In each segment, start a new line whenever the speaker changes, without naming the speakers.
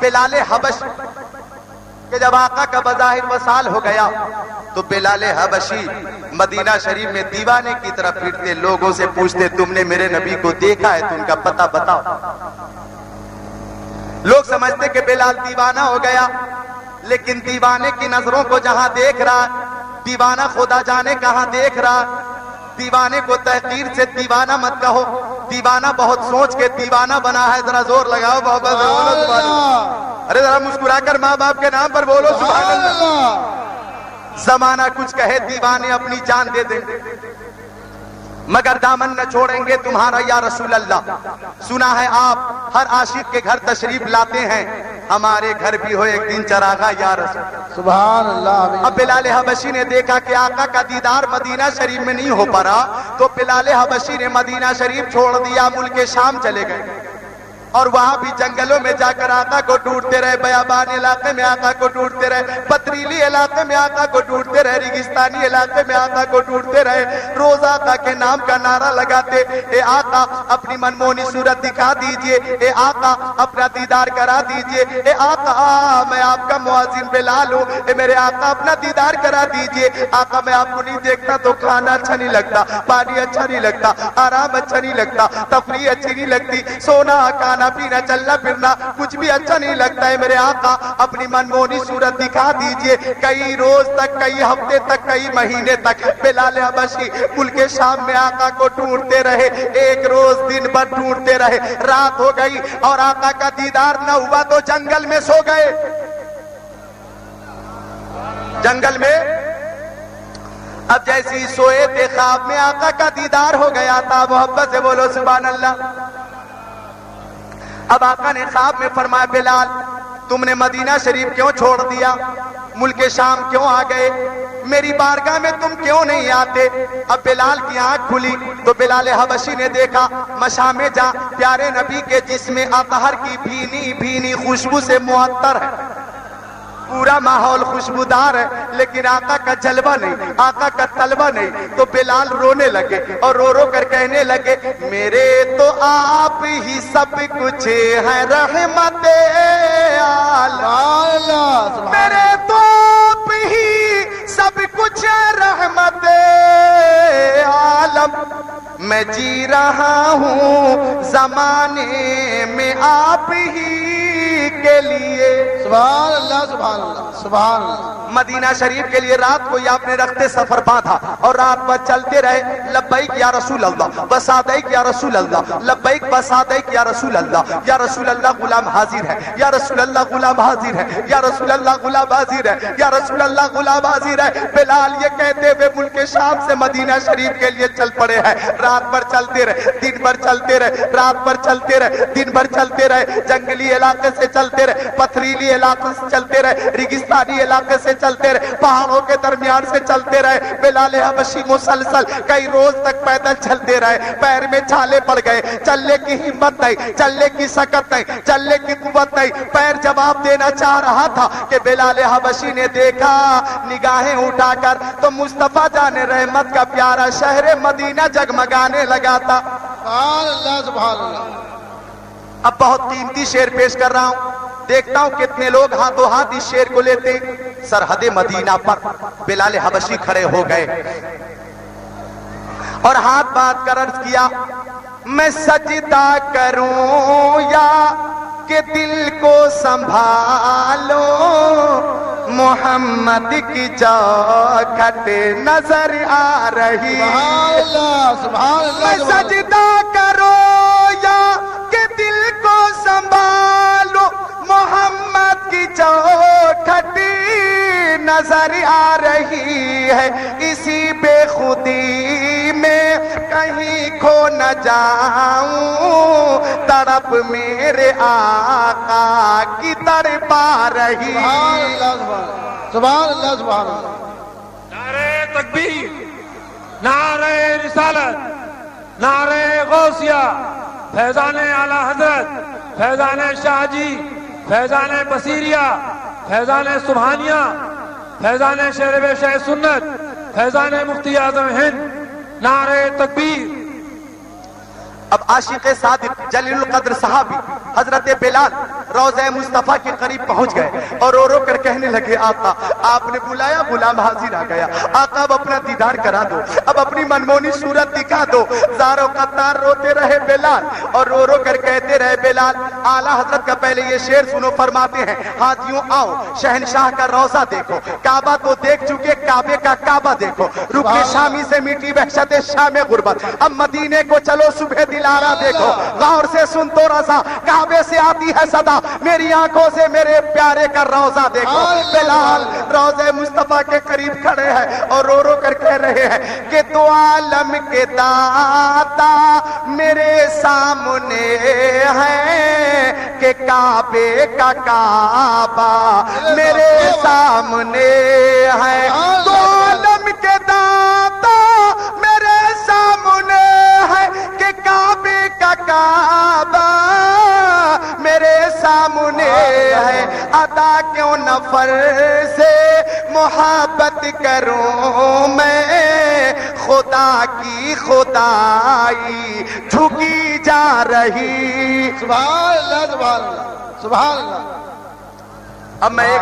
بلال حبشی کہ جب آقا کا بظاہر وصال ہو گیا تو بلال حبشی مدینہ شریف میں دیوانے کی طرف پھرتے، لوگوں سے پوچھتے تم نے میرے نبی کو دیکھا ہے تو ان کا پتہ بتاؤ۔ لوگ سمجھتے کہ بلال دیوانہ ہو گیا، لیکن دیوانے کی نظروں کو جہاں دیکھ رہا، دیوانہ خدا جانے کہاں دیکھ رہا۔ دیوانے کو تحقیر سے دیوانہ مت کہو، دیوانہ بہت سوچ کے دیوانہ بنا ہے۔ ذرا زور لگاؤ محبت سے بولو سبحان اللہ۔ ارے ذرا مسکرا کر ماں باپ کے نام پر بولو سبحان اللہ۔ زمانہ کچھ کہے دیوانے اپنی جان دے دیں مگر دامن نہ چھوڑیں گے تمہارا یا رسول اللہ۔ سنا ہے آپ ہر عاشق کے گھر تشریف لاتے ہیں، ہمارے گھر بھی ہو ایک دن چراغا یا رسول
سبحان اللہ۔
اب بلال حبشی نے دیکھا کہ آقا کا دیدار مدینہ شریف میں نہیں ہو پا رہا، تو بلال حبشی نے مدینہ شریف چھوڑ دیا، ملک شام چلے گئے اور وہاں بھی جنگلوں میں جا کر آقا کو ڈھونڈتے رہے، بیابان علاقے میں آقا کو ڈھونڈتے رہے، پتریلی علاقے میں آقا کو ڈھونڈتے رہے، ریگستانی علاقے میں آقا کو ڈھونڈتے رہے۔ روز آقا کے نام کا نعرہ لگاتے، اے آقا اپنی منمونی صورت دکھا دیجئے، اے آقا اپنا دیدار کرا دیجئے، اے آقا میں آپ کا مؤذن بلال ہوں، اے میرے آقا اپنا دیدار کرا دیجئے۔ آقا میں آپ کو نہیں دیکھتا تو کھانا اچھا نہیں لگتا، پانی اچھا نہیں لگتا، آرام اچھا نہیں لگتا، تفریح اچھی نہیں لگتی، سونا کھانا پینا چلنا پھرنا کچھ بھی اچھا نہیں لگتا ہے۔ میرے آقا اپنی منمونی صورت دکھا دیجئے۔ کئی روز تک، کئی ہفتے تک، کئی مہینے تک بلال حبشی ملک شام میں آقا کو ڈھونڈتے رہے، ایک روز دن بھر ڈھونڈتے رہے، رات ہو گئی اور آقا کا دیدار نہ ہوا تو جنگل میں سو گئے۔ جنگل میں اب جیسی سوئے تھے خواب میں آقا کا دیدار ہو گیا تھا۔ محبت سے بولو سبحان اللہ۔ اب آقا نے خواب میں فرمایا بلال تم نے مدینہ شریف کیوں چھوڑ دیا، ملک شام کیوں آ گئے، میری بارگاہ میں تم کیوں نہیں آتے۔ اب بلال کی آنکھ کھلی تو بلال حبشی نے دیکھا مشام جا پیارے نبی کے جسم اطہر کی بھینی بھینی خوشبو سے معطر ہے، پورا ماحول خوشبودار ہے، لیکن آقا کا جلوہ نہیں، آقا کا طلبہ نہیں۔ تو بلال رونے لگے اور رو رو کر کہنے لگے میرے تو آپ ہی سب کچھ ہے رحمت عالم، میرے تو آپ ہی سب کچھ ہے رحمت عالم، میں جی رہا ہوں زمانے میں آپ ہی کے لیے۔
سبحان اللہ سبحان اللہ سبحان اللہ۔
مدینہ شریف کے لیے رات کو آپ نے رخت سفر باندھا اور رات بھر چلتے رہے، لبیک یا رسول اللہ، بسادیک یا رسول اللہ، لبیک بسادیک یا رسول اللہ، یا رسول اللہ غلام حاضر ہے، یا رسول اللہ غلام حاضر ہے، یا رسول اللہ غلام حاضر ہے، یا رسول اللہ غلام حاضر ہے۔ بلال یہ کہتے ہوئے ملک شام سے مدینہ شریف کے لیے چل پڑے ہیں۔ رات بھر چلتے رہے، دن بھر چلتے رہے، رات بھر چلتے رہے، دن بھر چلتے رہے، جنگلی علاقے سے چلتے رہے، پتھریلی علاقے سے چلتے رہے، ریگستانی علاقے سے چلتے رہے، پہاڑوں کے درمیان سے چلتے رہے۔ بلال حبشی مسلسل کئی روز تک پیدل چلتے رہے، پیر میں چھالے پڑ گئے، چلنے کی ہمت نہیں، چلنے کی سکت نہیں، چلنے کی قوت نہیں۔ پیر جواب دینا چاہ رہا تھا کہ بلال حبشی نے دیکھا نگاہیں اٹھا کر تو مصطفیٰ جان رحمت کا پیارا شہر مدینہ جگمگانے لگا تھا۔
سبحان اللہ سبحان اللہ۔
اب بہت قیمتی شعر پیش کر رہا ہوں، دیکھتا ہوں کتنے لوگ ہاتھوں ہاتھ اس شعر کو لیتے۔ سرحد مدینہ پر بلال حبشی کھڑے ہو گئے اور ہاتھ بات کر عرض کیا میں سجدہ کروں یا کہ دل کو سنبھالوں، محمد کی چوکھٹ نظر آ رہی،
سبحان اللہ سبحان اللہ۔
میں سجدہ کروں یا کہ دل کو سنبھالوں، محمد کی چوکھٹ نظر آ رہی ہے، اسی بے خودی میں کہیں کھو نہ جاؤں، تڑپ میرے آقا کی تڑپ آ رہی۔
سبحان اللہ سبحان اللہ سبحان اللہ۔
نعرہ تکبیر، نعرہ رسالت، نعرہ غوثیہ، فیضان اعلی حضرت، فیضان شاہ جی، فیضان بصیریہ، فیضان سبحانیہ، فیضان شہر بے شہ سنت، فیضان مفتی اعظم ہند، نعرہ تکبیر۔
اب عاشق صادق جلیل القدر صحابی حضرت بلال روضہ مصطفیٰ کے قریب پہنچ گئے اور رو رو کر کہنے لگے آقا آپ نے بلایا غلام حاضر آ گیا، آقا اب اپنا دیدار کرا دو، اب اپنی منمونی صورت دکھا دو۔ زار و قطار روتے رہے بلال اور رو رو کر کہتے رہے بلال اعلیٰ حضرت کا پہلے یہ شعر سنو، فرماتے ہیں ہاتھیوں آؤ شہنشاہ کا روضہ دیکھو، کعبہ تو دیکھ چکے کعبے کا کعبہ دیکھو، رکن شامی سے میٹھی وحشت شام غربت، اب مدینے کو چلو صبح دلارہ دیکھو، غور سے سن تو رضا کعبے سے آتی ہے صدا، میری آنکھوں سے میرے پیارے کا روضہ دیکھو۔ بلال روضہ مصطفیٰ کے قریب کھڑے ہیں اور رو رو کر کہہ رہے ہیں کہ تو عالم کے داتا میرے سامنے ہے کہ کعبے کا کعبہ میرے سامنے ہے، تو عالم کے داتا میرے سامنے ہے کہ کعبے کا کعبہ میرے سامنے ہے، عطا کیوں نفر سے محبت کروں میں، خدا کی خدائی جھکی جا رہی۔
سبحان اللہ سبحان اللہ سبحان اللہ۔
اب میں ایک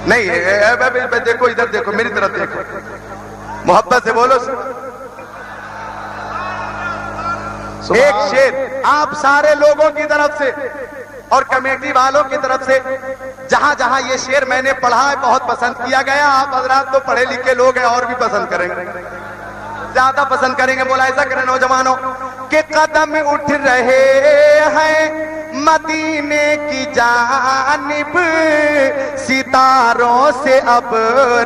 نہیں دیکھو ادھر دیکھو میری طرف دیکھو، محبت سے بولو۔ ایک شعر آپ سارے لوگوں کی طرف سے اور کمیٹی والوں کی طرف سے جہاں جہاں یہ شعر میں نے پڑھا ہے بہت پسند کیا گیا، آپ حضرات تو پڑھے لکھے لوگ ہیں اور بھی پسند کریں گے، زیادہ پسند کریں گے، بولا ایسا کریں نوجوانوں کہ قدم اٹھ رہے ہیں مدینے کی جانب، ستاروں سے اب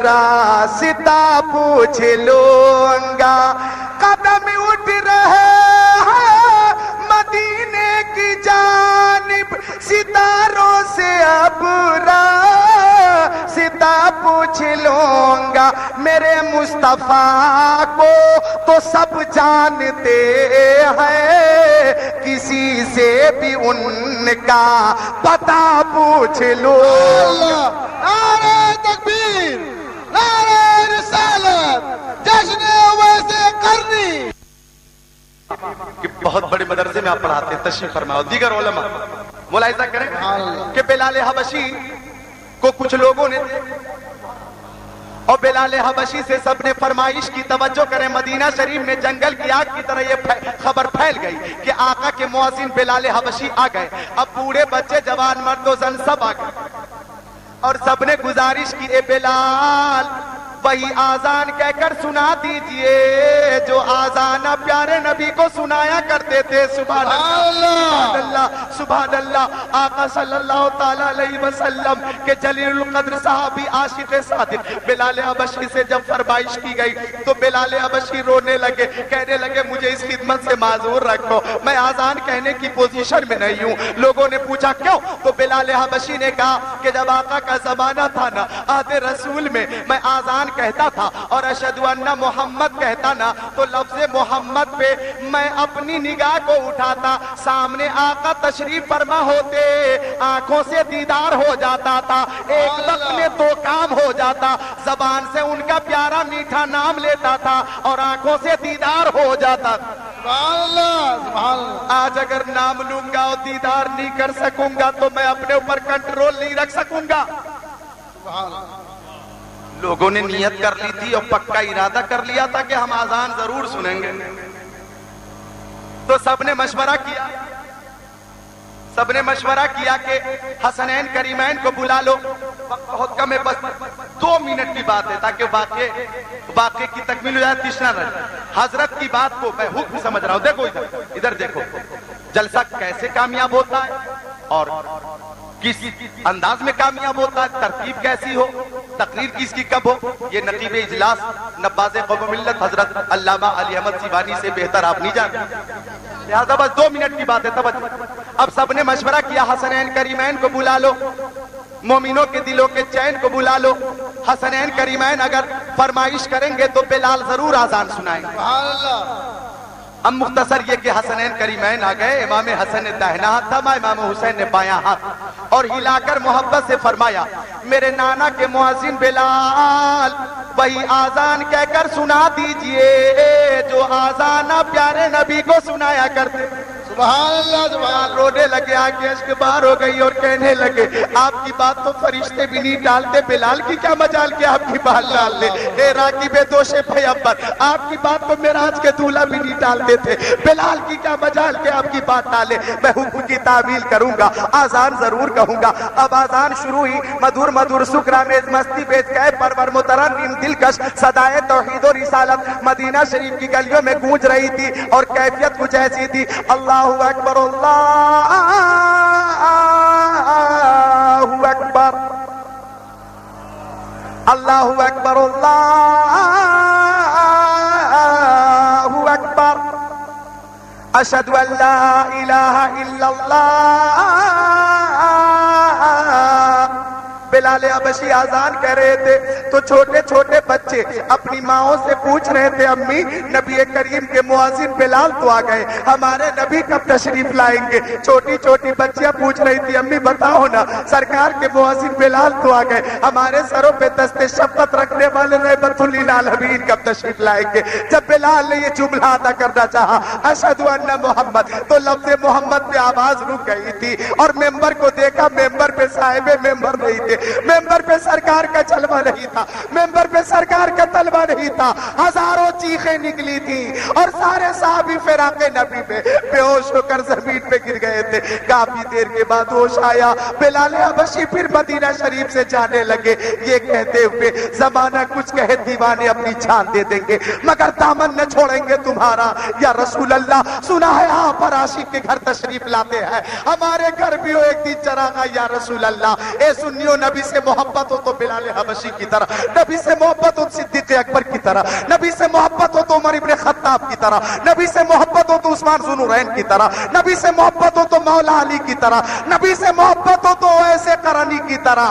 راستہ پوچھ لوں گا، قدم اٹھ رہے ہیں مدینے کی جانب، ستاروں سے اب راستہ پوچھ لوں گا، میرے مصطفیٰ کو تو سب جانتے ہیں، کسی سے بھی ان کا پتہ پوچھ لو۔
نعرہ تکبیر، نعرہ رسالت، جشن ویسے کرنی۔
کہ بہت بڑے مدرسے میں آپ پڑھاتے ہیں، تشریف فرماؤ، دیگر علماء ملاحظہ کریں کہ بلال حبشی کو کچھ لوگوں نے اور بلال حبشی سے سب نے فرمائش کی، توجہ کریں، مدینہ شریف میں جنگل کی آگ کی طرح یہ خبر پھیل گئی کہ آقا کے مؤذن بلال حبشی آ گئے، اب بوڑھے بچے جوان مرد و زن سب آ گئے اور سب نے گزارش کی اے بلال وہی آذان کہہ کر سنا دیجئے جو آذان پیارے نبی کو سنایا کرتے تھے۔ سبحان اللہ سبحان اللہ۔ آقا صلی اللہ تعالیٰ علیہ وسلم کے جلیل القدر صحابی عاشق صادق بلال حبشی سے جب فرمائش کی گئی تو بلال حبشی رونے لگے، کہنے لگے مجھے اس خدمت سے معذور رکھو، میں آذان کہنے کی پوزیشن میں نہیں ہوں۔ لوگوں نے پوچھا کیوں؟ تو بلال حبشی نے کہا کہ جب آقا کا زمانہ تھا نا عہد رسول میں، میں آذان کہتا تھا اور اشہدو ان محمد کہتا نا تو لفظ محمد پہ میں اپنی نگاہ کو اٹھاتا، سامنے آقا تشریف فرما ہوتے، آنکھوں سے دیدار ہو جاتا تھا، ایک وقت میں دو کام ہو جاتا، زبان سے ان کا پیارا میٹھا نام لیتا تھا اور آنکھوں سے دیدار ہو جاتا تھا۔
سبحان اللہ سبحان اللہ۔
آج اگر نام لوں گا اور دیدار نہیں کر سکوں گا تو میں اپنے اوپر کنٹرول نہیں رکھ سکوں گا۔
سبحان اللہ۔
لوگوں نے نیت کر لی تھی اور پکا ارادہ کر لیا تھا کہ ہم آذان ضرور سنیں گے، تو سب نے مشورہ کیا، سب نے مشورہ کیا کہ حسنین کریمین کو بلا لو، وقت بہت کم ہے، بس 2 منٹ کی بات ہے تاکہ واقعے کی تکمیل ہو جائے، تشنا نہ جائے۔ حضرت کی بات کو میں حکم سمجھ رہا ہوں، دیکھو ادھر دیکھو، جلسہ کیسے کامیاب ہوتا ہے اور کس انداز میں کامیاب ہوتا ہے، ترتیب کیسی ہو، تقریر کس کی کب ہو، یہ نقیب اجلاس نباز قوم ملت حضرت علامہ علی احمد سیوانی سے بہتر آپ نہیں جانتے، لہذا بس 2 منٹ کی بات ہے، توجہ۔ اب سب نے مشورہ کیا حسنین کریمین کو بلا لو، مومنوں کے دلوں کے چین کو بلا لو، حسنین کریمین اگر فرمائش کریں گے تو بلال ضرور آذان سنائیں گے۔
سبحان اللہ۔
اب مختصر یہ کہ حسنین کریمین آ گئے، امام حسن نے داہنا ہاتھ تھاما، امام حسین نے بایاں ہاتھ، اور ہلا کر محبت سے فرمایا میرے نانا کے مؤذن بلال وہی آذان کہہ کر سنا دیجئے جو آذان پیارے نبی کو سنایا کرتے۔
سبحان اللہ سبحان اللہ۔
رونے لگے، آنکھیں اشک بار ہو گئی اور کہنے لگے آپ کی بات تو فرشتے بھی نہیں ڈالتے، بلال کی کیا مجال کہ آپ کی بات ڈال دے۔ اے راکب دوش پیغمبر، آپ کی بات تو معراج کے دولہا بھی نہیں ڈالتے تھے، بلال کی کیا مجال کہ آپ کی بات ڈالے۔ میں حکم کی تعمیل کروں گا، آذان ضرور کہوں گا۔ اب آذان شروع ہوئی، مدھور مدھور سکرامیز مستی بیچ گئے پرور مترنم دلکش صدائے توحید و رسالت مدینہ شریف کی گلیوں میں گونج رہی تھی، اور کیفیت کچھ ایسی تھی، اللہ اکبر اللہ اکبر اللہ اکبر اللہ اکبر اشہد ان لا الہ الا اللہ۔ بلال حبشی آذان کہہ رہے تھے تو چھوٹے چھوٹے بچے اپنی ماؤں سے پوچھ رہے تھے امی نبی کریم کے مؤذن بلال تو آ گئے، ہمارے نبی کب تشریف لائیں گے؟ چھوٹی چھوٹی بچیاں پوچھ رہی تھی امی بتاؤ نا سرکار کے مؤذن بلال تو آ گئے، ہمارے سروں پہ دست شفقت رکھنے والے رحمت للعالمین کب تشریف لائیں گے؟ جب بلال نے یہ جملہ ادا کرنا چاہا اشہد ان محمد، تو لفظ محمد پہ آواز رک گئی تھی، اور ممبر کو دیکھا، ممبر پہ صاحب ممبر نہیں تھے، ممبر پہ سرکار کا جلوہ نہیں تھا، ممبر پہ سرکار کا طلبہ نہیں تھا، ہزاروں چیخیں نکلی تھی اور سارے صحابی فراق نبی پہ بے ہوش ہو کر زمین پہ گر گئے تھے۔ کافی دیر کے بعد ہوش آیا، بلال حبشی پھر مدینہ شریف سے جانے لگے، یہ کہتے ہوئے زمانہ کچھ کہے دیوانے اپنی جان دے دیں گے مگر دامن نہ چھوڑیں گے تمہارا، یا رسول اللہ سنا ہے آپ پر عاشق کے گھر تشریف لاتے ہیں، ہمارے گھر بھی ہو ایک دن چراغا یا رسول اللہ۔ اے سنیو، نبی سے محبت ہو تو بلال حبشی کی طرح، نبی سے محبت ہو صدیق اکبر کی طرح، نبی سے محبت ہو تو عمر ابن خطاب کی طرح، نبی سے محبت ہو تو عثمان ذو النورین کی طرح، نبی سے محبت ہو تو مولا علی کی طرح، نبی سے محبت ہو تو اویس قرنی کی طرح۔